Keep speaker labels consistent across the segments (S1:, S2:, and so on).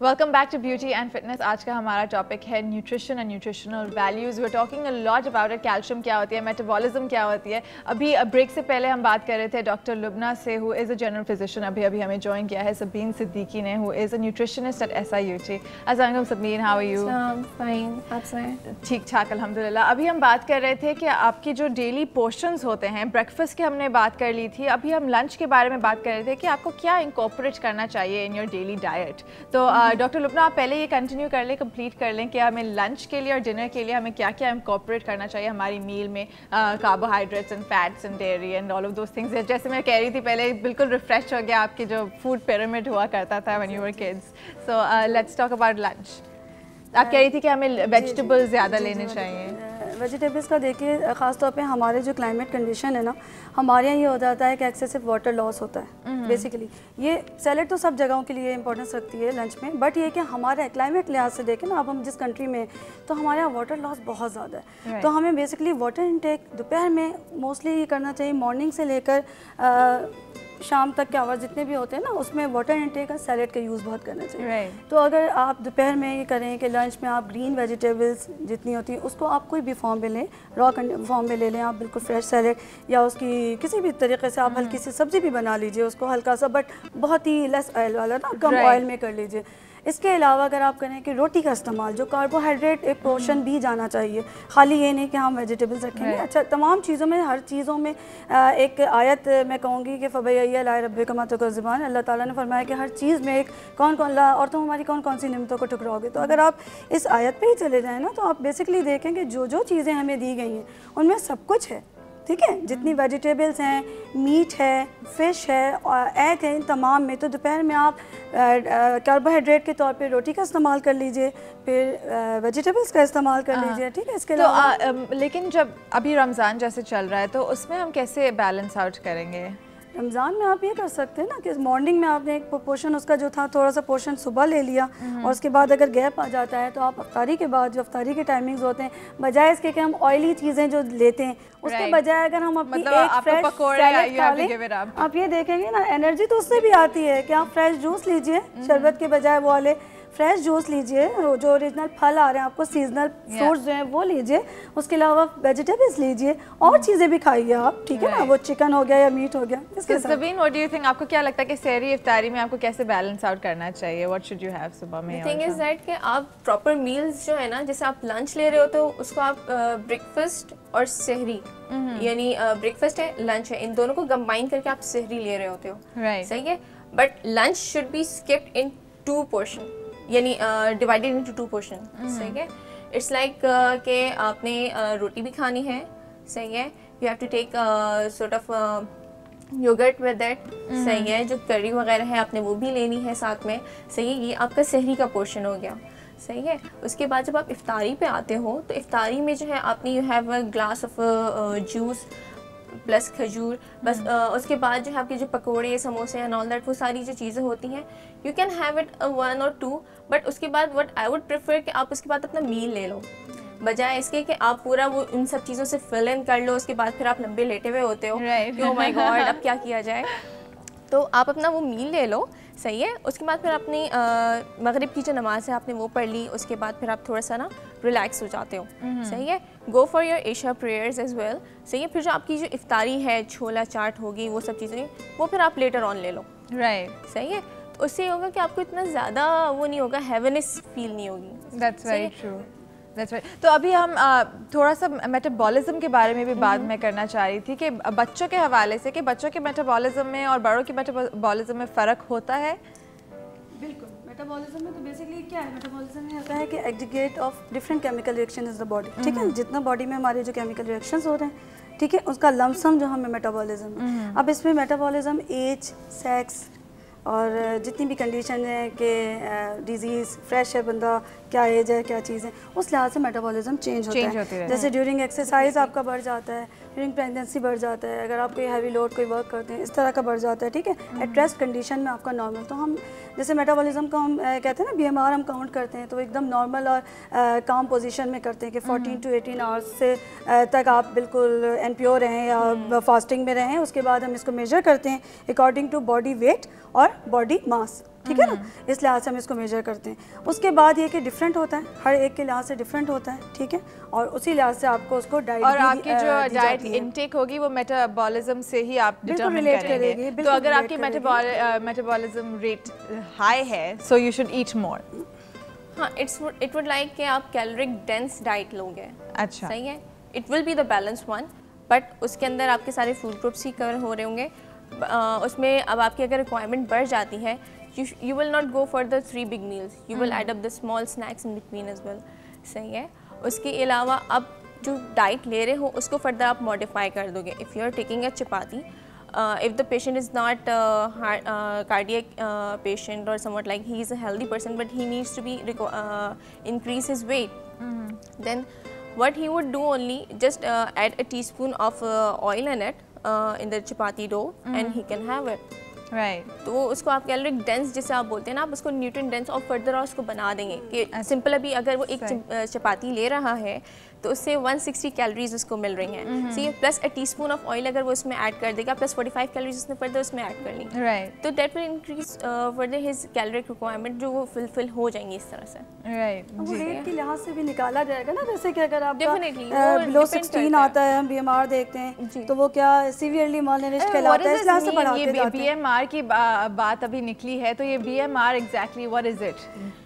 S1: Welcome back to beauty and fitness. आज का हमारा टॉपिक है nutrition and nutritional values. We are talking a lot about it. Calcium क्या होती है, मेटाबॉलिज्म क्या होती है। अभी ब्रेक से पहले हम बात कर रहे थे डॉक्टर लुबना से, who is a general physician. अभी हमें ज्वाइन किया है सबीन सिद्दीकी ने, who is a nutritionist at SIUT। अस्सलाम Sabeen, how are you?
S2: Fine, आप सुनाएं?
S1: ठीक ठाक अल्हम्दुलिल्लाह। अभी हम बात कर रहे थे कि आपकी जो डेली पोर्शंस होते हैं, ब्रेकफास्ट की हमने बात कर ली थी, अभी हम लंच के बारे में बात कर रहे थे कि आपको क्या इंकॉर्पोरेट करना चाहिए इन योर डेली डाइट। तो डॉक्टर लुबना, आप पहले ये कंटिन्यू कर लें, कंप्लीट कर लें कि हमें लंच के लिए और डिनर के लिए हमें क्या क्या इंकॉर्पोरेट करना चाहिए हमारी मील में, carbohydrates and fats and dairy and all of those things. जैसे मैं कह रही थी पहले, बिल्कुल रिफ्रेश हो गया आपकी जो फूड पिरामिड हुआ करता था when you were kids. So let's talk about lunch. आप कह रही थी कि हमें वेजिटेबल्स ज़्यादा लेने चाहिए।
S3: वेजिटेबल्स का देखिए, ख़ास तौर पे हमारे जो क्लाइमेट कंडीशन है ना, हमारे यहाँ ये हो जाता है कि एक्सेसिव वाटर लॉस होता है। बेसिकली ये सैलेड तो सब जगहों के लिए इंपॉर्टेंस रखती है लंच में, बट ये कि हमारे क्लाइमेट लिहाज से देखें ना, अब हम जिस कंट्री में, तो हमारे यहाँ वाटर लॉस बहुत ज़्यादा है। तो हमें बेसिकली वाटर इनटेक दोपहर में मोस्टली ये करना चाहिए। मॉर्निंग से लेकर शाम तक के आवर्स जितने भी होते हैं ना, उसमें वाटर इनटेक और सैलेड का यूज़ बहुत करना चाहिए। तो अगर आप दोपहर में ये करें कि लंच में आप ग्रीन वेजिटेबल्स जितनी होती हैं उसको आप कोई भी फॉर्म में लें, रॉ फॉर्म में ले लें आप, बिल्कुल फ्रेश सैलेड, या उसकी किसी भी तरीके से आप हल्की सी सब्ज़ी भी बना लीजिए उसको, हल्का सा, बट बहुत ही लेस ऑयल वाला ना, कम ऑयल में कर लीजिए। इसके अलावा अगर आप करें कि रोटी का इस्तेमाल, जो कार्बोहाइड्रेट एक पोर्शन भी जाना चाहिए, खाली ये नहीं कि हम वेजिटेबल्स रखेंगे। अच्छा, तमाम चीज़ों में, हर चीज़ों में एक आयत मैं कहूँगी कि फ़बैया ला रब्बिकुम तुकज़्ज़िबान, अल्लाह ताला ने फरमाया कि हर चीज़ में एक कौन कौन ला, और तुम हमारी कौन कौन सी नियमतों को ठुकराओगे। तो अगर आप इस आयत पे ही चले जाएँ ना, तो आप बेसिकली देखें कि जो जो चीज़ें हमें दी गई हैं उनमें सब कुछ है। ठीक है, जितनी वेजिटेबल्स हैं, मीट है, फ़िश है और एग है, इन तमाम में। तो दोपहर में आप कार्बोहाइड्रेट के तौर पे रोटी का इस्तेमाल कर लीजिए, फिर वेजिटेबल्स का इस्तेमाल कर लीजिए। ठीक है, इसके
S1: अलावा लेकिन जब अभी रमज़ान जैसे चल रहा है, तो उसमें हम कैसे बैलेंस आउट करेंगे?
S3: रमज़ान में आप ये कर सकते हैं ना कि मॉर्निंग में आपने एक पोर्शन उसका जो था, थोड़ा सा पोर्शन सुबह ले लिया, और उसके बाद अगर गैप आ जाता है तो आप अफ्तारी के बाद, जो अफ्तारी के टाइमिंग्स होते हैं, बजाय इसके कि हम ऑयली चीज़ें जो लेते हैं उसके बजाय अगर हम अपनी एक फ्रेश सैलेड खा लें, आप ये देखेंगे ना, एनर्जी तो उससे भी आती है कि आप फ्रेश जूस लीजिए, शरबत के बजाय वो वाले फ्रेश जूस लीजिए, जो ओरिजिनल फल आ रहे हैं आपको, सीजनल फ्रूट्स जो हैं वो लीजिए। उसके अलावा वेजिटेबल्स लीजिए, और चीज़ें भी खाइए आप। ठीक है ना, वो चिकन हो गया या मीट हो गया। इसके साथ
S1: Sabeen, what do you think, आपको क्या लगता है कि सहरी इफ्तारी में आपको कैसे बैलेंस आउट करना चाहिए? व्हाट शुड यू हैव सुबह में?
S2: थिंग इज दैट कि आप प्रॉपर मील्स जो है ना, जैसे आप लंच ले रहे हो तो उसको आप ब्रेकफास्ट और सहरी, यानी ब्रेकफास्ट है, लंच है, इन दोनों को कंबाइन करके आप सहरी ले रहे होते हो। सही है, but lunch should be skipped in 2 portion, यानी डिवाइडेड इनटू 2 पोर्शन। सही है, इट्स लाइक कि आपने रोटी भी खानी है, सही है, you have to take sort of yogurt with that. सही है, जो करी वगैरह है आपने वो भी लेनी है साथ में। सही है, ये आपका सहरी का पोर्शन हो गया। सही है, उसके बाद जब आप इफ्तारी पे आते हो, तो इफ्तारी में जो है आपने, you have a glass of juice plus खजूर, बस उसके बाद जो है आपके जो पकोड़े, समोसे एंड ऑल दैट, वो सारी जो चीज़ें होती हैं, यू कैन हैव इट 1 और 2, बट उसके बाद व्हाट आई वुड प्रेफर कि आप उसके बाद अपना मील ले लो, बजाय इसके कि आप पूरा वो इन सब चीज़ों से फिल इन कर लो। उसके बाद फिर आप लंबे लेटे हुए होते हो, ओह माय गॉड अब क्या किया जाए। तो आप अपना वो मील ले लो। सही है, उसके बाद फिर अपनी मगरिब की जो नमाज़ है आपने वो पढ़ ली, उसके बाद फिर आप थोड़ा सा ना रिलैक्स हो जाते हो। सही है, go for your Isha prayers as well. सही है, फिर जो आपकी जो इफ्तारी है, छोला चाट होगी, वो सब चीज़ें, वो फिर आप लेटर ऑन ले लो। सही है, तो उससे ये होगा कि आपको इतना ज़्यादा वो नहीं होगा, हैवीनेस फील नहीं होगी।
S1: That's very true. तो अभी हम थोड़ा सा मेटाबॉलिज्म के बारे में भी बात मैं करना चाह रही थी कि बच्चों के हवाले से, कि बच्चों के मेटाबॉलिज्म में और बड़ों के मेटाबॉलिज्म में फ़र्क होता है।
S3: बिल्कुल, मेटाबॉलिज्म में तो बेसिकली क्या है, मेटाबॉलिज्म में होता है कि aggregate of different chemical reaction is the body. ठीक है, जितना बॉडी में हमारे जो केमिकल रिएक्शंस हो रहे हैं, ठीक है, उसका लमसम जो हमें मेटाबॉलिज्म। अब इसमें मेटाबॉलिज्म एज, सेक्स और जितनी भी कंडीशन है कि डिजीज़, फ्रेश है बंदा, क्या एज है, क्या चीज़ है, उस लिहाज से मेटाबॉलिज्म चेंज होता है। जैसे ड्यूरिंग एक्सरसाइज आपका बढ़ जाता है, ड्यूरिंग प्रेगनेंसी बढ़ जाता है, अगर आप कोई हैवी लोड कोई वर्क करते हैं, इस तरह का बढ़ जाता है। ठीक है, एट रेस्ट कंडीशन में आपका नॉर्मल। तो हम जैसे मेटाबॉलिज्म को हम कहते हैं ना, BMR हम काउंट करते हैं, तो एकदम नॉर्मल और काम पोजीशन में करते हैं कि 14 to 18 आवर्स से तक आप बिल्कुल एनपीओ रहें या फास्टिंग में रहें। उसके बाद हम इसको मेजर करते हैं अकॉर्डिंग टू बॉडी वेट और बॉडी मास। ठीक है ना, इस लिहाज से हम इसको मेजर करते हैं। उसके बाद ये कि डिफरेंट होता है, हर एक के लिहाज से डिफरेंट होता है, ठीक है, और उसी लिहाज से आपको उसको डाइट
S1: और आपकी जो डाइट इनटेक होगी वो मेटाबॉलिज्म से ही आप डिटरमाइन करेंगे। तो अगर आपकी मेटाबॉलिज्म रेट हाई है सो यू शुड ईट मोर।
S2: हाँ, इट वुड लाइक कि आप कैलोरिक डेंस डाइट लोगे।
S1: अच्छा,
S2: सही है, it will be the balance one, but उसके अंदर आपके सारे फूड ग्रुप्स ही कवर हो रहे होंगे। उसमें अब आपकी अगर रिक्वायरमेंट बढ़ जाती है, you will not go for the 3 big meals, you will add up the small snacks in between as well। सही है। उसके अलावा अब जो डाइट ले रहे हो उसको फर्दर आप मॉडिफाई कर दोगे। If you are taking a chapati, if the patient is not cardiac patient or somewhat like he is a healthy person but he needs to be increase his weight, then what he would do only just add a teaspoon of oil in it in the chapati dough and he can have it।
S1: Right.
S2: तो उसको आप caloric dense जिसे आप बोलते हैं ना, आप उसको न्यूट्रिएंट डेंस और फर्दर और उसको बना देंगे कि सिंपल अभी अगर वो एक चपाती ले रहा है तो उससे 160 कैलोरीज उसको मिल रही हैं, see plus a teaspoon of oil अगर वो उसमें ऐड कर देगा प्लस 45 कैलोरीज उसने फर्दर उसमें ऐड कर ली,
S1: राइट,
S2: तो that will increase further his caloric requirement जो वो फुलफिल हो जाएंगी इस तरह से।
S1: राइट,
S3: वो रेट के लिहाज से भी निकाला जाएगा ना, जैसे कि अगर आप
S2: डेफिनेटली
S3: बिलो 16 आता है, हम बीएमआर देखते हैं तो वो क्या सीवियरली मालनरिश्ड कहलाता है, इस लिहाज से बढ़ाते जाते हैं।
S1: बीएमआर की बात अभी निकली है, तो ये BMR exactly what is it?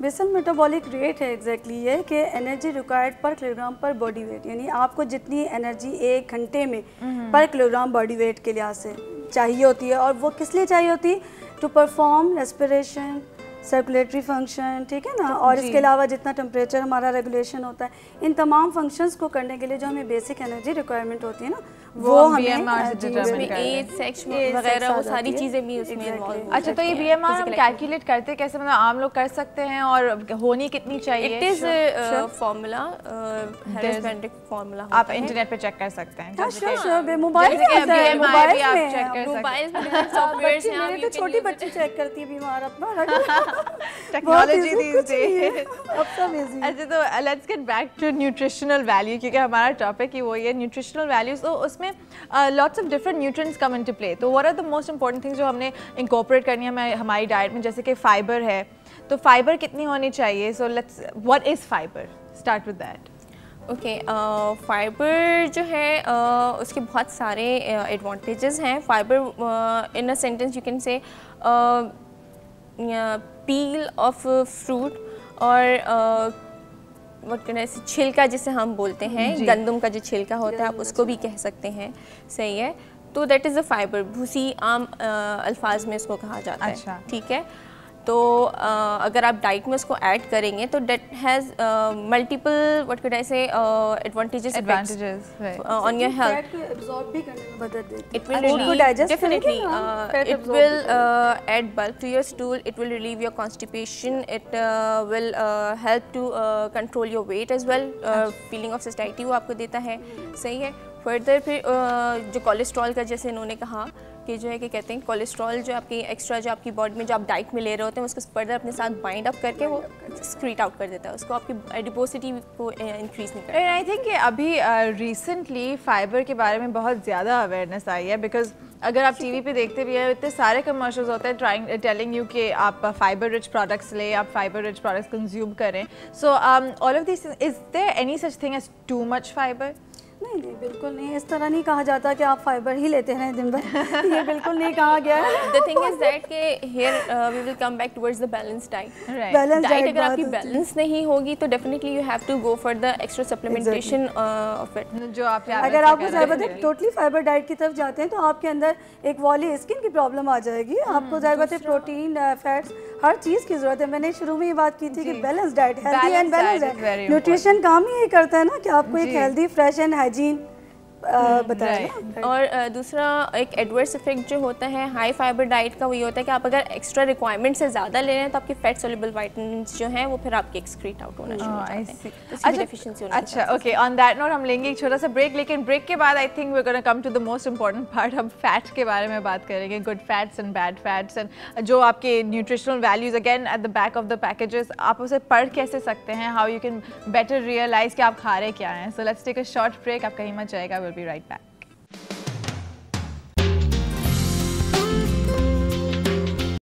S3: Basal metabolic rate है एग्जैक्टली ये कि energy required per kilogram per body weight, यानी आपको जितनी एनर्जी 1 घंटे में पर किलोग्राम बॉडी वेट के लिहाज से चाहिए होती है, और वो किस लिए चाहिए होती है? To perform respiration, circulatory function, ठीक है ना, और इसके अलावा जितना टेम्परेचर हमारा रेगुलेशन होता है, इन तमाम फंक्शंस को करने के लिए जो हमें बेसिक एनर्जी रिक्वायरमेंट होती है ना, वो हमें
S2: एज सेक्स वगैरह वो सारी चीज़ें भी उसमें इन्वॉल्व।
S1: अच्छा, तो ये बीएमआर हम कैलकुलेट करते कैसे, मतलब आम लोग कर सकते हैं और होनी कितनी चाहिए?
S2: इट इज फार्मूला, हेरिस्मेटिक फार्मूला,
S1: आप इंटरनेट पे चेक कर सकते हैं।
S3: मोबाइल में
S2: मेरे
S3: तो छोटी बच्ची चेक करती है बीमार अपना
S1: टेक्नोलॉजी दीस डेज।
S3: अब सब इजी।
S1: अच्छा, तो let's get back to nutritional value, क्योंकि हमारा टॉपिक ही वो है न्यूट्रिशनल वैल्यूज। तो उसमें lots of different nutrients come into play. तो what are the most important things जो हमने इंकॉर्पोरेट करनी है हमारी डाइट में? जैसे कि फाइबर है, तो फाइबर कितनी होनी चाहिए? So let's, what is fibre? Start with that.
S2: Okay, fibre जो है उसके बहुत सारे एडवांटेजेस हैं। Fibre in a sentence you can say peel of fruit और व्हाट कैन आई से, छिलका जिसे हम बोलते हैं, गंदम का जो छिलका होता है आप उसको भी कह सकते हैं। सही है, तो दैट इज़ अ फाइबर, भूसी आम अल्फाज में इसको कहा जाता है।
S1: अच्छा।
S2: ठीक है, तो अगर आप डाइट में उसको ऐड करेंगे तो that has multiple what can I say advantages on your health. It will definitely it will add bulk to your stool, it will relieve your constipation, it will help to control your weight as well, feeling of satiety वो आपको देता है। सही है, further फिर जो cholesterol का जैसे इन्होंने कहा कि जो है कि कहते हैं कोलेस्ट्रॉल जो आपकी एक्स्ट्रा जो आपकी बॉडी में जो आप डाइट में ले रहे होते हैं उसको फर्दर अपने साथ बाइंड अप करके वो एक्सक्रीट आउट कर देता है, उसको आपकी एडिपोसिटी को इंक्रीज नहीं करता।
S1: आई थिंक अभी रिसेंटली फाइबर के बारे में बहुत ज़्यादा अवेयरनेस आई है, बिकॉज अगर आप टीवी पे देखते भी हैं इतने सारे कमर्शियल्स होते हैं टेलिंग यू कि आप फाइबर रिच प्रोडक्ट्स लें, आप फाइबर रिच प्रोडक्ट्स कंज्यूम करें। So all of this, is there any such thing as too much fibre?
S3: नहीं नहीं, बिल्कुल नहीं, इस तरह नहीं कहा जाता कि आप फाइबर ही लेते हैं दिन भर। ये बिल्कुल नहीं कहा गया है।
S2: द थिंग इज दैट कि here we will come back towards the balance diet.
S3: Balance diet
S2: अगर आपकी बैलेंस नहीं होगी तो definitely you have to go for the extra supplementation of it.
S1: जो आप
S3: अगर आपको ज़रूरत है टोटली फाइबर डाइट की तरफ जाते हैं तो आपके अंदर एक वॉली स्किन की प्रॉब्लम आ जाएगी। आपको ज़रूरत है प्रोटीन, फैट्स, हर चीज़ की ज़रूरत है। मैंने शुरू में ये बात की थी कि balance diet, healthy and balance diet, nutrition काम ही यही करता है ना कि आपको एक हेल्दी, फ्रेश एंड हाइजीन बताया।
S2: और दूसरा एक एडवर्स इफेक्ट जो होता है हाई फाइबर डाइट का, वो ये होता है कि आप अगर एक्स्ट्रा रिक्वायरमेंट से ज़्यादा ले रहे हैं तो आपके फैट सोल्यूबल विटामिन्स जो हैं वो फिर आपके एक्सक्रीट आउट होना शुरू हो जाते हैं।
S1: अच्छा, ओके, ऑन दैट नोट हम लेंगे एक छोटा सा ब्रेक, लेकिन ब्रेक के बाद I think we are gonna come to the most important part. हम फैट के बारे में बात करेंगे, good fats and bad fats, and जो आपके nutritional values again at the back of the packages, आप उसे पढ़ कैसे सकते हैं, how you can better realise कि आप खा रहे क्या हैं। So let's take a short break, आप कहीं मत जाएगा, विल बी राइट बैक।